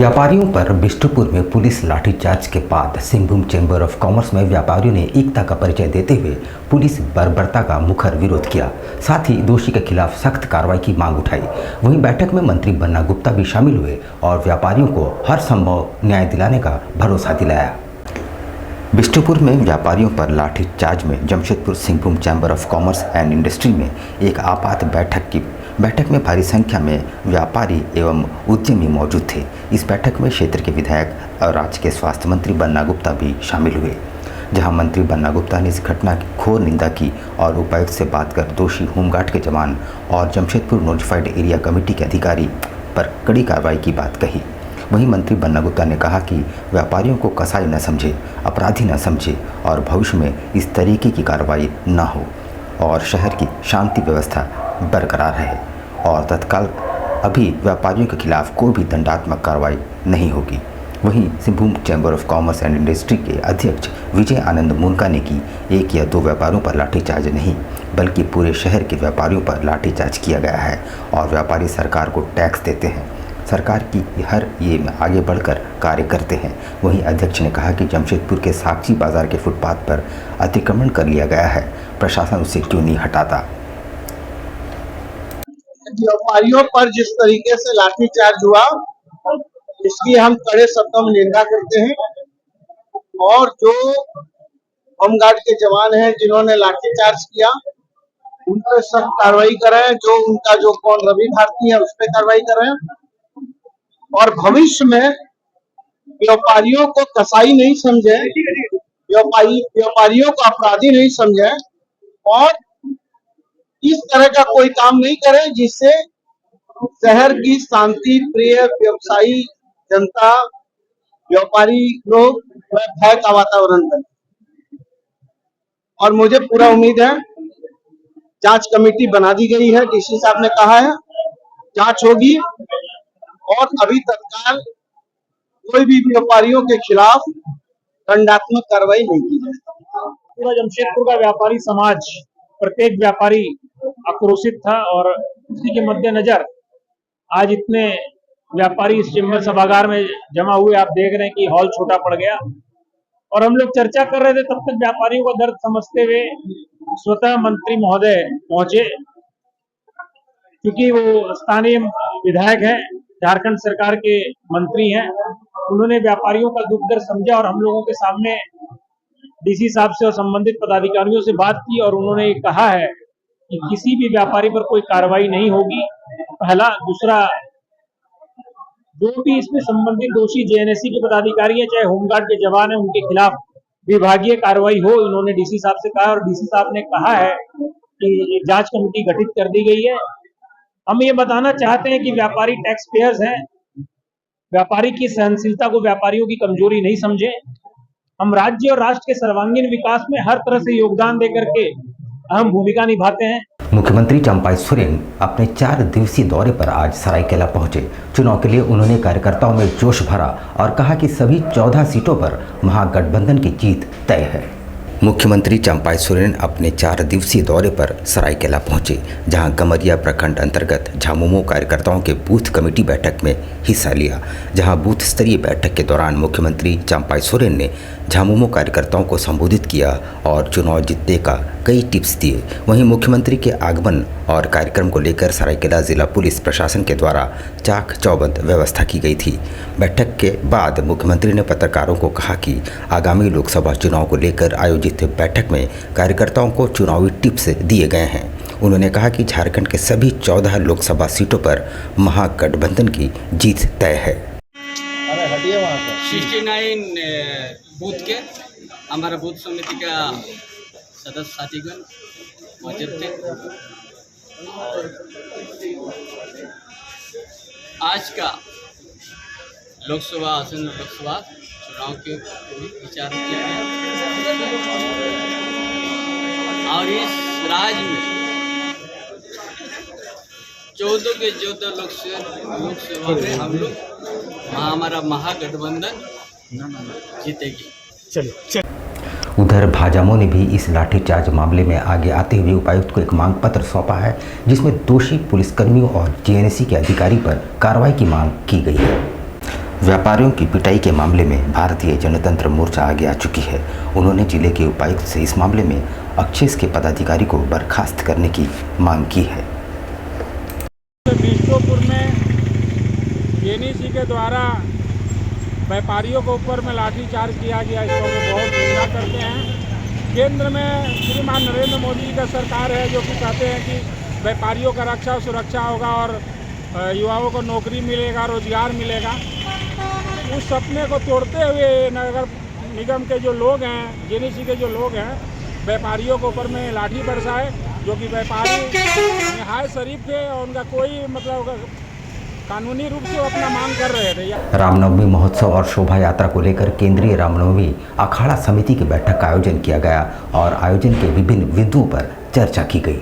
व्यापारियों पर बिष्टुपुर में पुलिस लाठीचार्ज के बाद सिंहभूम चैम्बर ऑफ कॉमर्स में व्यापारियों ने एकता का परिचय देते हुए पुलिस बर्बरता का मुखर विरोध किया। साथ ही दोषी के खिलाफ सख्त कार्रवाई की मांग उठाई। वहीं बैठक में मंत्री बन्ना गुप्ता भी शामिल हुए और व्यापारियों को हर संभव न्याय दिलाने का भरोसा दिलाया। बिष्टुपुर में व्यापारियों पर लाठीचार्ज में Jamshedpur Singhbhum chamber of commerce and industry में एक आपात बैठक में भारी संख्या में व्यापारी एवं उद्यमी मौजूद थे। इस बैठक में क्षेत्र के विधायक और राज्य के स्वास्थ्य मंत्री बन्ना गुप्ता भी शामिल हुए, जहां मंत्री बन्ना गुप्ता ने इस घटना की घोर निंदा की और उपायुक्त से बात कर दोषी होमगार्ड के जवान और जमशेदपुर नोटिफाइड एरिया कमेटी के अधिकारी पर कड़ी कार्रवाई की बात कही। वहीं मंत्री बन्ना गुप्ता ने कहा कि व्यापारियों को कसाई न समझे, अपराधी न समझे और भविष्य में इस तरीके की कार्रवाई न हो और शहर की शांति व्यवस्था बरकरार रहे और तत्काल अभी व्यापारियों के खिलाफ कोई भी दंडात्मक कार्रवाई नहीं होगी। वहीं Singhbhum chamber of commerce and industry के अध्यक्ष विजय आनंद मुनका ने की एक या दो व्यापारियों पर लाठीचार्ज नहीं बल्कि पूरे शहर के व्यापारियों पर लाठीचार्ज किया गया है और व्यापारी सरकार को टैक्स देते हैं, सरकार की हर ये में आगे बढ़कर कार्य करते हैं। वहीं अध्यक्ष ने कहा कि जमशेदपुर के साक्षी बाजार के फुटपाथ पर अतिक्रमण कर लिया गया है, प्रशासन उसे क्यों नहीं हटाता। व्यापारियों पर जिस तरीके से लाठीचार्ज हुआ इसकी हम कड़े शब्दों में निंदा करते हैं और जो होमगार्ड के जवान हैं जिन्होंने लाठीचार्ज किया उन पर सख्त कार्रवाई करें। जो उनका जो कौन रवि भारती है उस पर कार्रवाई करें और भविष्य में व्यापारियों को कसाई नहीं समझे, व्यापारियों को अपराधी नहीं समझे और इस तरह का कोई काम नहीं करे जिससे शहर की शांति प्रिय व्यवसायी जनता व्यापारी लोग भय का वातावरण बने। और मुझे पूरा उम्मीद है जांच कमेटी बना दी गई है, डीसी साहब ने कहा है जांच होगी और अभी तत्काल कोई भी व्यापारियों के खिलाफ दंडात्मक कार्रवाई नहीं की जाए। पूरा जमशेदपुर का व्यापारी समाज, प्रत्येक व्यापारी आक्रोशित था और उसी के मद्देनजर आज इतने व्यापारी इस चैम्बर सभागार में जमा हुए। आप देख रहे हैं कि हॉल छोटा पड़ गया और हम लोग चर्चा कर रहे थे, तब तक व्यापारियों का दर्द समझते हुए स्वतः मंत्री महोदय पहुंचे, क्योंकि वो स्थानीय विधायक हैं, झारखंड सरकार के मंत्री हैं। उन्होंने व्यापारियों का दुख दर्द समझा और हम लोगों के सामने डीसी साहब से और संबंधित पदाधिकारियों से बात की और उन्होंने कहा है कि किसी भी व्यापारी पर कोई कार्रवाई नहीं होगी। पहला। दूसरा, जो भी इसमें संबंधित दोषी जेएनएससी के पदाधिकारी है चाहे होमगार्ड के जवान है उनके खिलाफ विभागीय कार्रवाई हो, इन्होंने डीसी साहब से कहा और डीसी साहब ने कहा है कि जांच कमेटी गठित कर दी गई है। हम ये बताना चाहते हैं कि व्यापारी टैक्स पेयर्स हैं, व्यापारी की सहनशीलता को व्यापारियों की कमजोरी नहीं समझे। हम राज्य और राष्ट्र के सर्वांगीण विकास में हर तरह से योगदान देकर के अहम भूमिका निभाते हैं। मुख्यमंत्री चंपाई सोरेन अपने 4 दिवसीय दौरे पर आज सरायकेला पहुंचे। चुनाव के लिए उन्होंने कार्यकर्ताओं में जोश भरा और कहा कि सभी 14 सीटों पर महागठबंधन की जीत तय है। मुख्यमंत्री चंपाई सोरेन अपने 4 दिवसीय दौरे पर सरायकेला पहुंचे, जहां गमरिया प्रखंड अंतर्गत झामुमो कार्यकर्ताओं के बूथ कमेटी बैठक में हिस्सा लिया। जहां बूथ स्तरीय बैठक के दौरान मुख्यमंत्री चंपाई सोरेन ने झामुमो कार्यकर्ताओं को संबोधित किया और चुनाव जीतने का कई टिप्स दिए। वहीं मुख्यमंत्री के आगमन और कार्यक्रम को लेकर सरायकेला जिला पुलिस प्रशासन के द्वारा चाक चौबंद व्यवस्था की गई थी। बैठक के बाद मुख्यमंत्री ने पत्रकारों को कहा कि आगामी लोकसभा चुनाव को लेकर आयोजित बैठक में कार्यकर्ताओं को चुनावी टिप्स दिए गए हैं। उन्होंने कहा कि झारखंड के सभी 14 लोकसभा सीटों पर महागठबंधन की जीत तय है। 69 बूथ के हमारा बूथ समिति का सदस्य साथीगण मौजूद थे। आज का लोकसभा चुनाव के विचार किया गया और इस राज्य में 14 के 14 लोकसभा में हम लोग हमारा महागठबंधन जीतेगी। उधर भाजपा ने भी इस लाठीचार्ज मामले में आगे आते हुए उपायुक्त को एक मांग पत्र सौंपा है, जिसमें दोषी पुलिसकर्मियों और जेएनएससी के अधिकारी पर कार्रवाई की मांग की गई है। व्यापारियों की पिटाई के मामले में भारतीय जनतंत्र मोर्चा आगे आ चुकी है। उन्होंने जिले के उपायुक्त से इस मामले में एक्साइज के पदाधिकारी को बर्खास्त करने की मांग की है। बिष्टोपुर में एनईसी के द्वारा व्यापारियों के ऊपर में लाठीचार्ज किया गया, इसको हम बहुत निंदा करते हैं। केंद्र में श्रीमान नरेंद्र मोदी जी का सरकार है जो कि कहते हैं कि व्यापारियों का रक्षा सुरक्षा होगा और युवाओं को नौकरी मिलेगा, रोजगार मिलेगा। उस सपने को तोड़ते हुए नगर निगम के जो लोग हैं, एनईसी के जो लोग हैं, व्यापारियों के ऊपर में लाठी बरसाए, जो कि व्यापारी निहायत शरीफ थे और उनका कोई मतलब कानूनी रूप से वो अपना मांग कर रहे थे। रामनवमी महोत्सव और शोभा यात्रा को लेकर केंद्रीय रामनवमी अखाड़ा समिति की बैठक का आयोजन किया गया और आयोजन के विभिन्न बिंदुओं पर चर्चा की गई।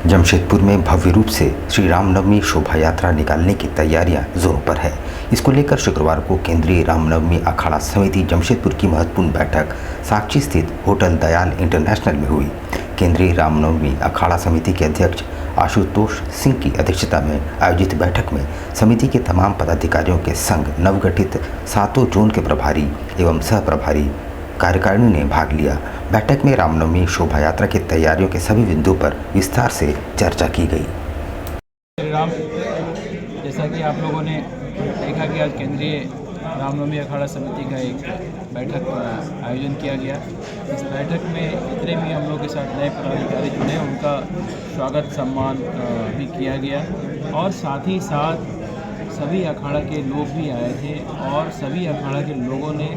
जमशेदपुर में भव्य रूप से श्री रामनवमी शोभा यात्रा निकालने की तैयारियां जोरों पर है। इसको लेकर शुक्रवार को केंद्रीय रामनवमी अखाड़ा समिति जमशेदपुर की महत्वपूर्ण बैठक साक्षी स्थित होटल दयाल इंटरनेशनल में हुई। केंद्रीय रामनवमी अखाड़ा समिति के अध्यक्ष आशुतोष सिंह की अध्यक्षता में आयोजित बैठक में समिति के तमाम पदाधिकारियों के संग नवगठित 7 जोन के प्रभारी एवं सह प्रभारी कार्यकारिणी ने भाग लिया। बैठक में रामनवमी शोभा यात्रा की तैयारियों के सभी बिंदुओं पर विस्तार से चर्चा की गई। श्री राम, जैसा कि आप लोगों ने देखा कि आज केंद्रीय रामनवमी अखाड़ा समिति का एक बैठक आयोजन किया गया। इस बैठक में जितने भी हम लोग के साथ नए पदाधिकारी जुड़े उनका स्वागत सम्मान भी किया गया और साथ ही साथ सभी अखाड़ा के लोग भी आए थे और सभी अखाड़ा के लोगों ने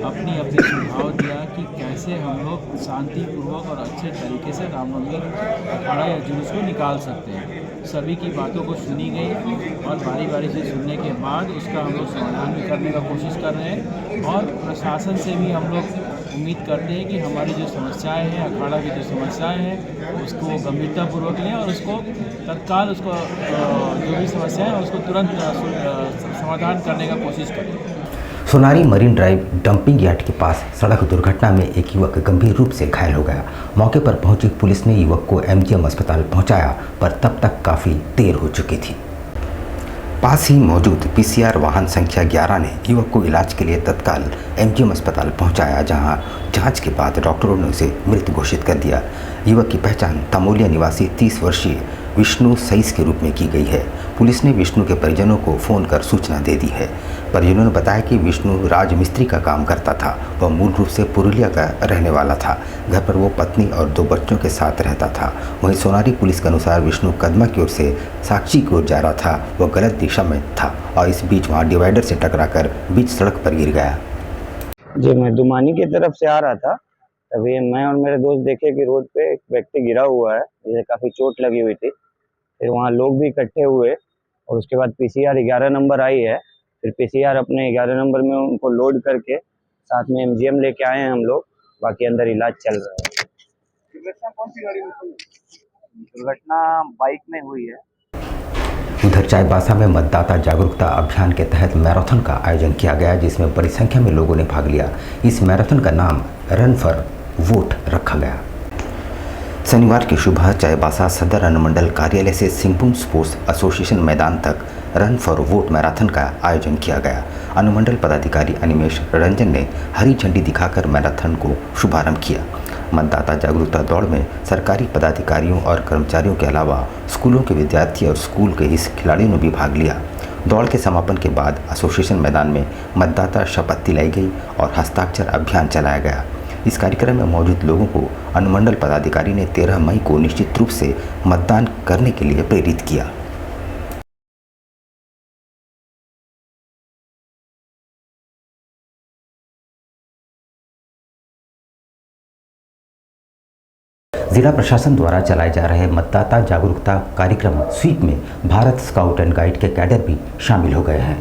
अपनी अपनी सुझाव दिया कि कैसे हम लोग शांतिपूर्वक और अच्छे तरीके से रामनवमी अखाड़ा या जुलूस को निकाल सकते हैं। सभी की बातों को सुनी गई और बारी बारी से सुनने के बाद उसका हम लोग समाधान भी करने का कोशिश कर रहे हैं और प्रशासन से भी हम लोग उम्मीद करते हैं कि हमारी जो समस्याएं हैं, अखाड़ा की जो समस्याएं हैं, उसको गंभीरतापूर्वक लें और उसको तत्काल उसको जो भी समस्याएं हैं उसको तुरंत समाधान करने का कोशिश करें। Sonari marine drive dumping yard के पास सड़क दुर्घटना में एक युवक गंभीर रूप से घायल हो गया। मौके पर पहुंची पुलिस ने युवक को एमजीएम अस्पताल पहुंचाया, पर तब तक काफ़ी देर हो चुकी थी। पास ही मौजूद पीसीआर वाहन संख्या 11 ने युवक को इलाज के लिए तत्काल एमजीएम अस्पताल पहुंचाया, जहां जांच के बाद डॉक्टरों ने उसे मृत घोषित कर दिया। युवक की पहचान तमोलिया निवासी 30 वर्षीय विष्णु सईस के रूप में की गई है। पुलिस ने विष्णु के परिजनों को फ़ोन कर सूचना दे दी है। परिजनों ने बताया कि विष्णु राजमिस्त्री का काम करता था। वह मूल रूप से पुरुलिया का रहने वाला था। घर पर वो पत्नी और 2 बच्चों के साथ रहता था। वहीं सोनारी पुलिस के अनुसार विष्णु कदमा की ओर से साक्षी की ओर जा रहा था। वह गलत दिशा में था और इस बीच वहाँ डिवाइडर से टकराकर बीच सड़क पर गिर गया। जी, मैं दुमानी की तरफ से आ रहा था, तभी मैं और मेरे दोस्त देखे कि रोड पे एक व्यक्ति गिरा हुआ है, जिसे काफ़ी चोट लगी हुई थी। फिर वहाँ लोग भी इकट्ठे हुए और उसके बाद पीसीआर 11 नंबर आई है। फिर पीसीआर अपने 11 नंबर में उनको लोड करके साथ में एमजीएम लेके आए हैं हम लोग। बाकी अंदर इलाज चल रहा है। दुर्घटना कौन सी गाड़ी में हुई? दुर्घटना बाइक में हुई है। उधर चाईबासा में मतदाता जागरूकता अभियान के तहत मैराथन का आयोजन किया गया, जिसमें बड़ी संख्या में लोगों ने भाग लिया। इस मैराथन का नाम रन फॉर वोट रखा गया। शनिवार की सुबह चाईबासा सदर अनुमंडल कार्यालय से सिंहभूम स्पोर्ट्स एसोसिएशन मैदान तक रन फॉर वोट मैराथन का आयोजन किया गया। अनुमंडल पदाधिकारी अनिमेश रंजन ने हरी झंडी दिखाकर मैराथन को शुभारंभ किया। मतदाता जागरूकता दौड़ में सरकारी पदाधिकारियों और कर्मचारियों के अलावा स्कूलों के विद्यार्थी और स्कूल के इस खिलाड़ियों ने भी भाग लिया। दौड़ के समापन के बाद एसोसिएशन मैदान में मतदाता शपथ दिलाई गई और हस्ताक्षर अभियान चलाया गया। इस कार्यक्रम में मौजूद लोगों को अनुमंडल पदाधिकारी ने 13 मई को निश्चित रूप से मतदान करने के लिए प्रेरित किया। जिला प्रशासन द्वारा चलाए जा रहे मतदाता जागरूकता कार्यक्रम स्वीप में भारत स्काउट एंड गाइड के कैडर भी शामिल हो गए हैं।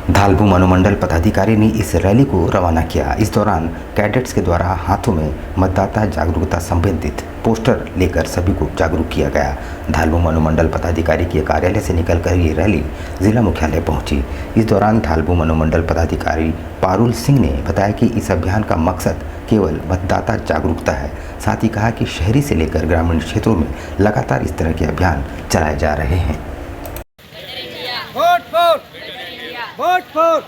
धालबूम अनुमंडल पदाधिकारी ने इस रैली को रवाना किया। इस दौरान कैडेट्स के द्वारा हाथों में मतदाता जागरूकता संबंधित पोस्टर लेकर सभी को जागरूक किया गया। धालबूम अनुमंडल पदाधिकारी के कार्यालय से निकलकर ये रैली जिला मुख्यालय पहुंची। इस दौरान धालबूम अनुमंडल पदाधिकारी पारुल सिंह ने बताया कि इस अभियान का मकसद केवल मतदाता जागरूकता है। साथ ही कहा कि शहरी से लेकर ग्रामीण क्षेत्रों में लगातार इस तरह के अभियान चलाए जा रहे हैं। वोटिंग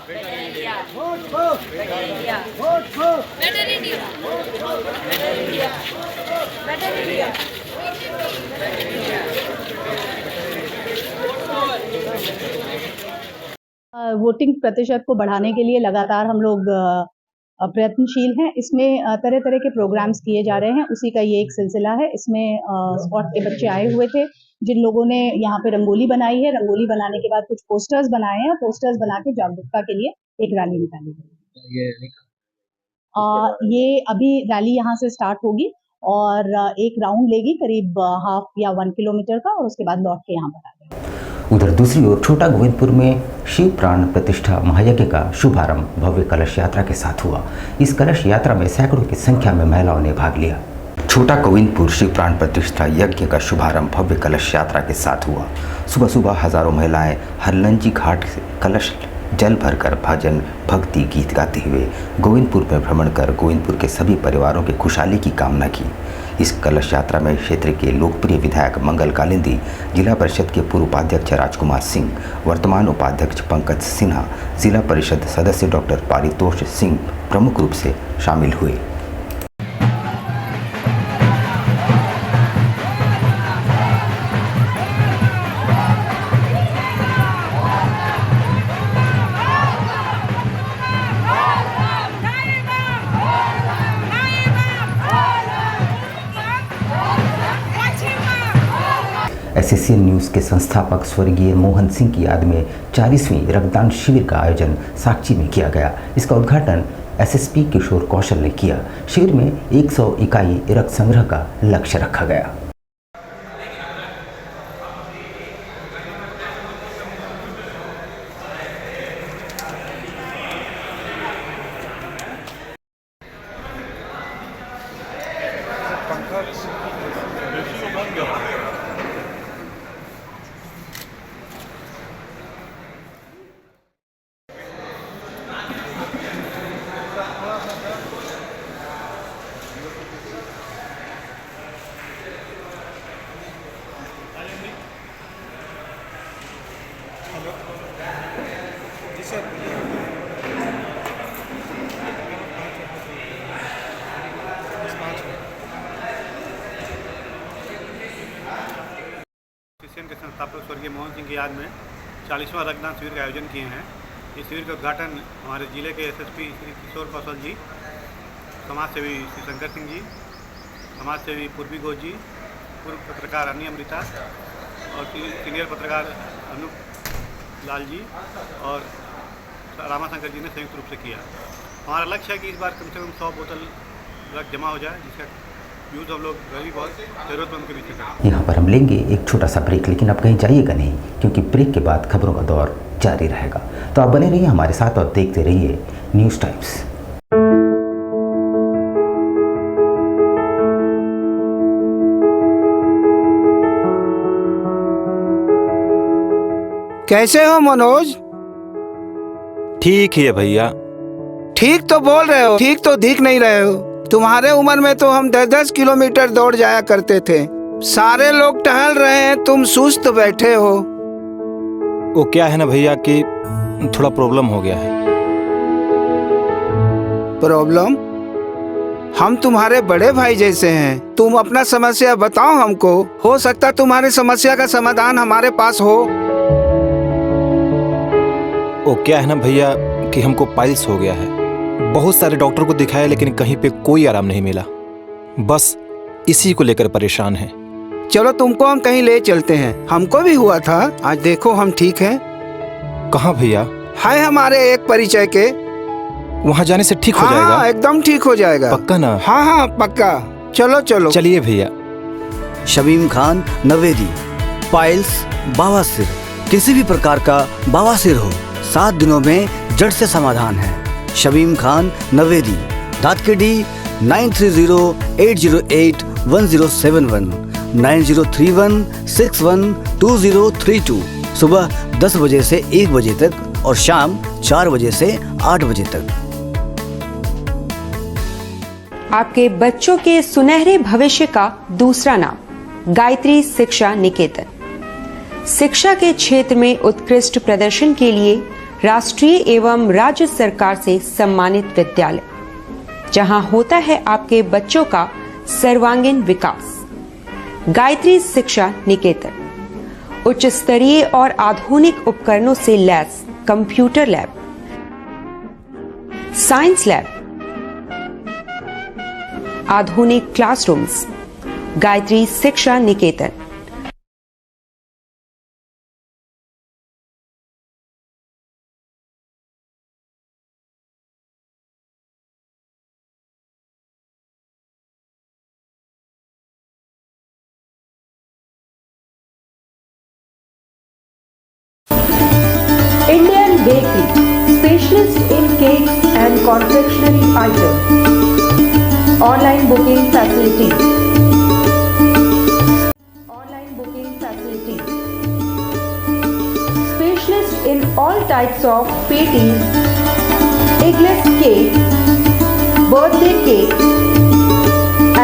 प्रतिशत को बढ़ाने के लिए लगातार हम लोग प्रयत्नशील हैं। इसमें तरह तरह के प्रोग्राम्स किए जा रहे हैं, उसी का ये एक सिलसिला है। इसमें स्पॉट के बच्चे आए हुए थे, जिन लोगों ने यहाँ पे रंगोली बनाई है। रंगोली बनाने के बाद कुछ पोस्टर्स बनाए हैं, पोस्टर्स बना के जागरूकता के लिए एक रैली निकाली गई। ये अभी रैली यहाँ से स्टार्ट होगी और एक राउंड लेगी करीब हाफ या 1 किलोमीटर का, और उसके बाद लौट के यहाँ पर आ जाएगी। उधर दूसरी ओर छोटा गोविंदपुर में शिव प्राण प्रतिष्ठा महायज्ञ का शुभारंभ भव्य कलश यात्रा के साथ हुआ। इस कलश यात्रा में सैकड़ों की संख्या में महिलाओं ने भाग लिया। छोटा गोविंदपुर शिव प्राण प्रतिष्ठा यज्ञ का शुभारंभ भव्य कलश यात्रा के साथ हुआ। सुबह सुबह हजारों महिलाएं हरलंजी घाट से कलश जल भरकर भजन भक्ति गीत गाते हुए गोविंदपुर में भ्रमण कर गोविंदपुर के सभी परिवारों की खुशहाली की कामना की। इस कलश यात्रा में क्षेत्र के लोकप्रिय विधायक मंगल कालिंदी, जिला परिषद के पूर्व उपाध्यक्ष राजकुमार सिंह, वर्तमान उपाध्यक्ष पंकज सिन्हा, जिला परिषद सदस्य डॉक्टर पारितोष सिंह प्रमुख रूप से शामिल हुए। एसएससीएन न्यूज़ के संस्थापक स्वर्गीय मोहन सिंह की याद में 40वीं रक्तदान शिविर का आयोजन साक्षी में किया गया। इसका उद्घाटन एसएसपी किशोर कौशल ने किया। शिविर में 100 इकाई रक्त संग्रह का लक्ष्य रखा गया। के संस्थापक स्वर्गीय मोहन सिंह की याद में 40वां रक्तदान शिविर का आयोजन किए हैं। इस शिविर का उद्घाटन हमारे जिले के एसएसपी श्री किशोर कौशल जी, समाजसेवी श्री शंकर सिंह जी, समाजसेवी पूर्वी घोष जी, पूर्व पत्रकार अन्नी अमृता और सीनियर पत्रकार अनूप लाल जी और रामाशंकर जी ने संयुक्त रूप से किया। हमारा लक्ष्य है कि इस बार कम से कम 100 बोतल रक्त जमा हो जाए, जिसका यूज़ हम लोग गरीब और ज़रूरतमंद के बीच करें। यहाँ पर हम लेंगे एक छोटा सा ब्रेक, लेकिन आप कहीं जाइएगा नहीं, क्योंकि ब्रेक के बाद खबरों का दौर जारी रहेगा। तो आप बने रहिए हमारे साथ और देखते रहिए न्यूज़ टाइम्स। कैसे हो मनोज? ठीक ही है भैया। ठीक तो बोल रहे हो, ठीक तो दिख नहीं रहे हो। तुम्हारे उम्र में तो हम 10-10 किलोमीटर दौड़ जाया करते थे। सारे लोग टहल रहे हैं, तुम सुस्त बैठे हो। वो क्या है ना भैया कि थोड़ा प्रॉब्लम हो गया है। प्रॉब्लम? हम तुम्हारे बड़े भाई जैसे हैं, तुम अपना समस्या बताओ हमको। हो सकता तुम्हारी समस्या का समाधान हमारे पास हो। वो क्या है ना भैया कि हमको पाइल्स हो गया है। बहुत सारे डॉक्टर को दिखाया लेकिन कहीं पे कोई आराम नहीं मिला। बस इसी को लेकर परेशान हैं। चलो तुमको हम कहीं ले चलते हैं, हमको भी हुआ था। आज देखो हम ठीक हैं। कहाँ भैया? है हमारे एक परिचय के। वहाँ जाने से ठीक हो जाएगा? हाँ, एकदम ठीक हो जाएगा। पक्का ना? हाँ हाँ पक्का। चलो चलो चलिए भैया। शमीम खान नवेदी, पाइल्स, बवासीर, किसी भी प्रकार का बवासीर हो 7 दिनों में जड़ से समाधान है। शमीम खान नवेदी, दातकेडी 9308081071 9031612032। सुबह 10 बजे से 1 बजे तक और शाम 4 बजे से 8 बजे तक। आपके बच्चों के सुनहरे भविष्य का दूसरा नाम गायत्री शिक्षा निकेतन। शिक्षा के क्षेत्र में उत्कृष्ट प्रदर्शन के लिए राष्ट्रीय एवं राज्य सरकार से सम्मानित विद्यालय, जहां होता है आपके बच्चों का सर्वांगीण विकास। गायत्री शिक्षा निकेतन उच्च स्तरीय और आधुनिक उपकरणों से lace computer lab, science lab, आधुनिक क्लासरूम्स। गायत्री शिक्षा निकेतन। Indian Bakery, specialist in cakes and confectionery items. Online booking facilities. Online booking facilities. Specialist in all types of patties, eggless cake, birthday cake,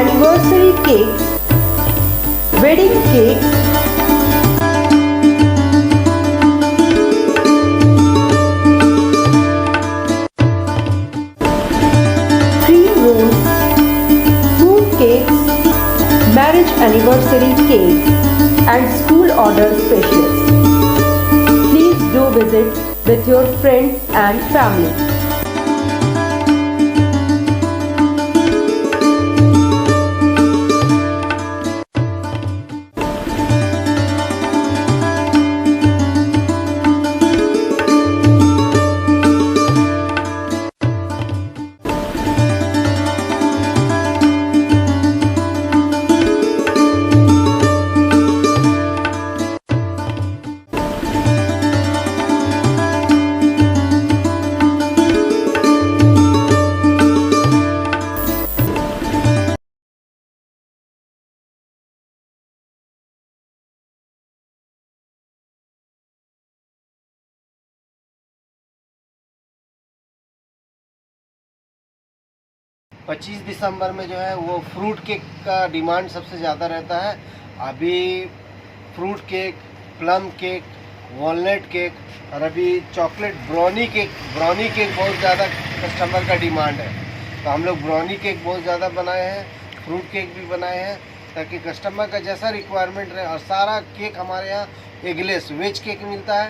anniversary cakes, wedding cakes, marriage anniversary cake and school order specialist. Please do visit with your friends and family. पच्चीस दिसंबर में जो है वो fruit cake का demand सबसे ज़्यादा रहता है। अभी fruit cake, plum cake, walnut cake और अभी चॉकलेट ब्राउनी केक बहुत ज़्यादा कस्टमर का डिमांड है। तो हम लोग ब्राउनी केक बहुत ज़्यादा बनाए हैं, फ्रूट केक भी बनाए हैं, ताकि कस्टमर का जैसा रिक्वायरमेंट रहे। और सारा केक हमारे यहाँ एगलेस वेज केक मिलता है।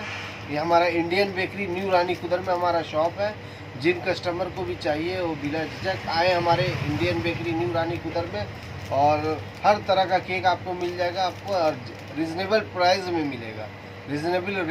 ये हमारा इंडियन बेकरी न्यू रानी कुदर में हमारा शॉप है। जिन कस्टमर को भी चाहिए वो बिना झिझक आए हमारे इंडियन बेकरी न्यू रानी कुदर में, और हर तरह का केक आपको मिल जाएगा। आपको रिजनेबल प्राइस में मिलेगा, रिजनेबल रेट।